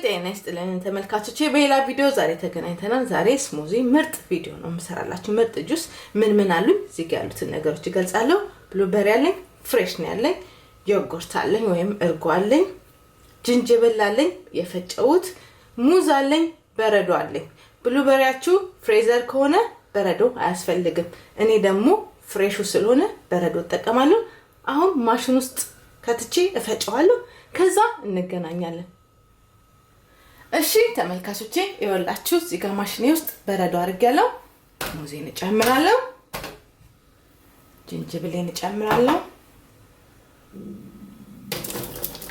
ጤና ይስጥልኝ ተመልካቾቼ በሌላ ቪዲዮ ዛሬ ተገናኝተናል። ዛሬ ስሙዚ ምርጥ ቪዲዮ ነው የምሰራላችሁ። ምርጥ ጁስ ምን አሉ እዚህ ጋር ያሉትን ነገሮች እገልጻለሁ። ብሉበሪ አለኝ፣ ፍሬሽ ነው ያለኝ፣ ዮጉርት አለኝ ወይም እርጎ አለኝ፣ ጅንጅብል አለኝ የፈጨሁት፣ ሙዝ አለኝ፣ በረዶ አለኝ። ብሉበሪያችሁ ፍሬዘር ከሆነ በረዶ አያስፈልግም። እኔ ደግሞ ፍሬሹ ስለሆነ በረዶ ተጠቀማለሁ። አሁን ማሽን ውስጥ ከትቼ እፈጨዋለሁ። ከዛ እንገናኛለን። እሺ ተመልካቾቼ ይወላችሁ እዚህ ጋር ማሽኔ ውስጥ በረዶ አድርጌያለሁ። ሙዜን እጨምራለሁ፣ ጅንጅብሌን እጨምራለሁ፣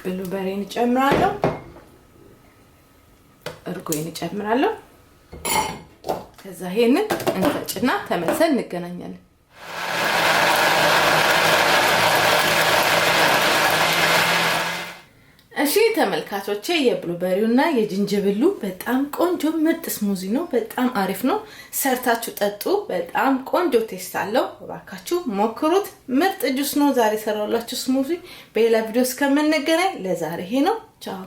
ብሉበሪን እጨምራለሁ፣ እርጎዬን እጨምራለሁ። ከዛ ይሄንን እንፈጭና ተመልሰን እንገናኛለን። እሺ ተመልካቾቼ የብሉበሪውና የጅንጅብሉ በጣም ቆንጆ ምርጥ ስሙዚ ነው። በጣም አሪፍ ነው። ሰርታችሁ ጠጡ። በጣም ቆንጆ ቴስት አለው። እባካችሁ ሞክሩት። ምርጥ ጁስ ነው ዛሬ ሰራውላችሁ ስሙዚ። በሌላ ቪዲዮ እስከምንገናኝ ለዛሬ ይሄ ነው። ቻው።